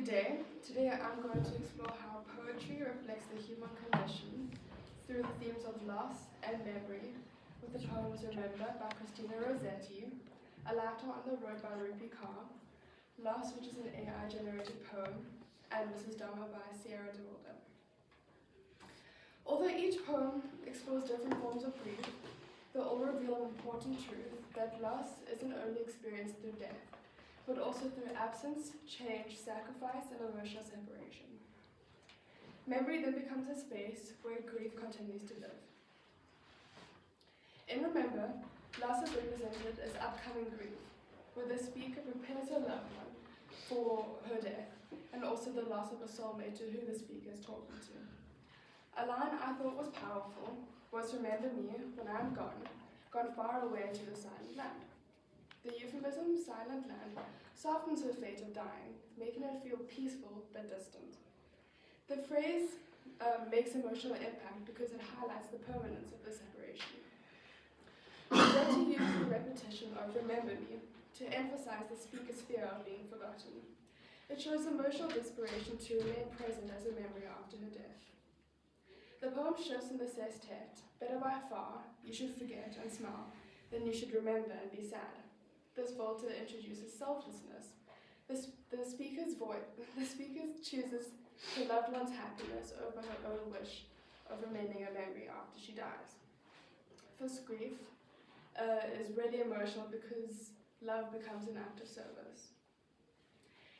Good day. Today I'm going to explore how poetry reflects the human condition through the themes of loss and memory with the poems Remember by Christina Rossetti, A Lifetime on the Road by Rupi Kaur, Loss, which is an AI-generated poem, and Mrs. Dharma by Sierra de Wilder. Although each poem explores different forms of grief, they all reveal an important truth that loss isn't only experienced through death, but also through absence, change, sacrifice, and emotional separation. Memory then becomes a space where grief continues to live. In Remember, loss is represented as upcoming grief, where the speaker prepares her loved one for her death, and also the loss of a soulmate to who the speaker is talking to. A line I thought was powerful was "Remember me when I am gone far away to the silent land." The euphemism "silent land" softens her fate of dying, making her feel peaceful but distant. The phrase makes emotional impact because it highlights the permanence of the separation. Rossetti uses the repetition of "remember me" to emphasize the speaker's fear of being forgotten. It shows emotional desperation to remain present as a memory after her death. The poem shifts in the sestet. Better by far, you should forget and smile, than you should remember and be sad. This Volta introduces selflessness. The speaker chooses her loved one's happiness over her own wish of remaining a memory after she dies. This grief is really emotional because love becomes an act of service.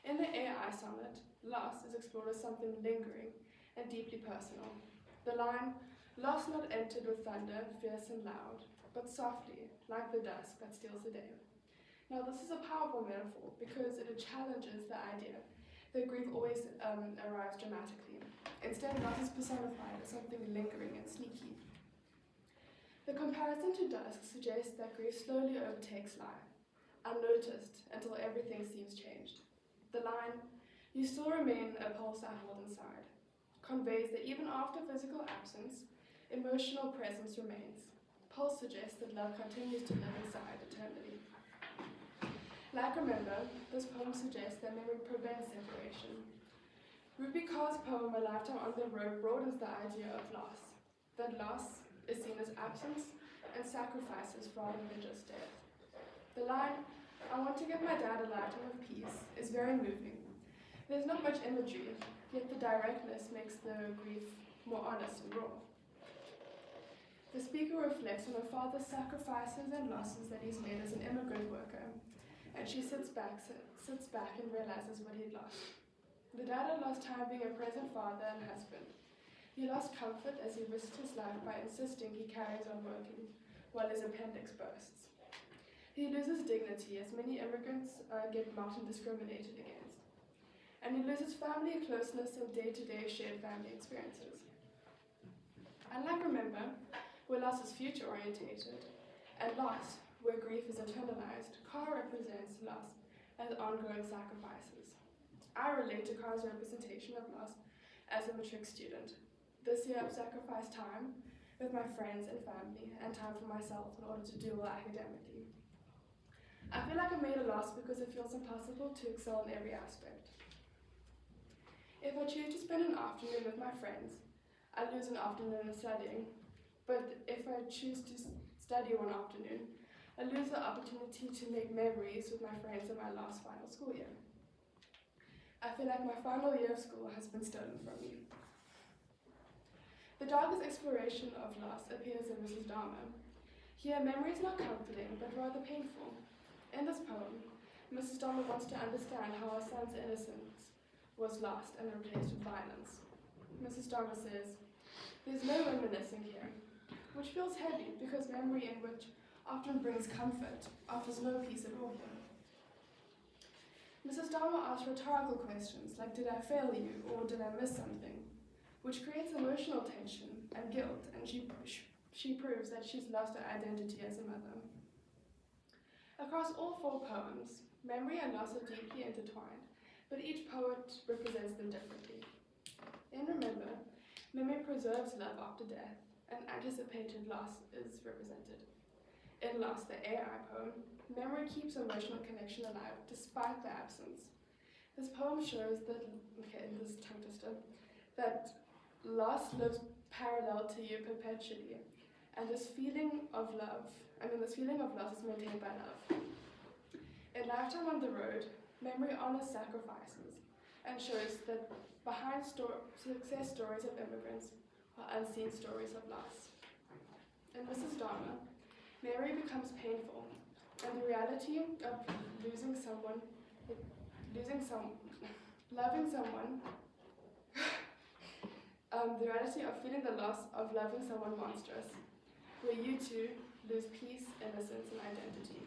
In the AI sonnet, loss is explored as something lingering and deeply personal. The line, "Loss not entered with thunder, fierce and loud, but softly, like the dusk that steals the day." Now, this is a powerful metaphor because it challenges the idea that grief always arrives dramatically. Instead, loss is personified as something lingering and sneaky. The comparison to dusk suggests that grief slowly overtakes life, unnoticed until everything seems changed. The line, "You still remain a pulse I hold inside," conveys that even after physical absence, emotional presence remains. Pulse suggests that love continues to live inside eternally. Like Remember, this poem suggests that memory prevents separation. Rupi Kaur's poem A Lifetime on the Road broadens the idea of loss, that loss is seen as absence and sacrifices rather than just death. The line, "I want to give my dad a lifetime of peace," is very moving. There's not much imagery, yet the directness makes the grief more honest and raw. The speaker reflects on her father's sacrifices and losses that he's made as an immigrant worker, and she sits back and realizes what he'd lost. The dad had lost time being a present father and husband. He lost comfort as he risked his life by insisting he carries on working while his appendix bursts. He loses dignity as many immigrants get mocked and discriminated against. And he loses family closeness and day-to-day shared family experiences. Unlike Remember, where loss is future-orientated, and loss, where grief is internalized, Kaur represents loss as ongoing sacrifices. I relate to Kaur's representation of loss as a matric student. This year I've sacrificed time with my friends and family and time for myself in order to do well academically. I feel like I made a loss because it feels impossible to excel in every aspect. If I choose to spend an afternoon with my friends, I lose an afternoon of studying. But if I choose to study one afternoon, I lose the opportunity to make memories with my friends in my last final school year. I feel like my final year of school has been stolen from me. The darkest exploration of loss appears in Mrs. Dharma. Here, memory is not comforting, but rather painful. In this poem, Mrs. Dharma wants to understand how her son's innocence was lost and replaced with violence. Mrs. Dharma says, "There's no reminiscing here," which feels heavy because memory in which often brings comfort offers no peace at all here. Mrs. Dharma asks rhetorical questions like, "Did I fail you?" or "Did I miss something?" which creates emotional tension and guilt, and she proves that she's lost her identity as a mother. Across all four poems, memory and loss are deeply intertwined, but each poet represents them differently. In Remember, memory preserves love after death, and anticipated loss is represented. In Lost, the AI poem, memory keeps emotional connection alive despite the absence. This poem shows that, in this tongue twister, that loss lives parallel to you perpetually, and this feeling of loss is maintained by love. In Lifetime on the Road, memory honors sacrifices and shows that behind success stories of immigrants are unseen stories of loss. In Mrs. Dharma, Mary becomes painful, and the reality of the reality of feeling the loss of loving someone monstrous, where you too lose peace, innocence, and identity.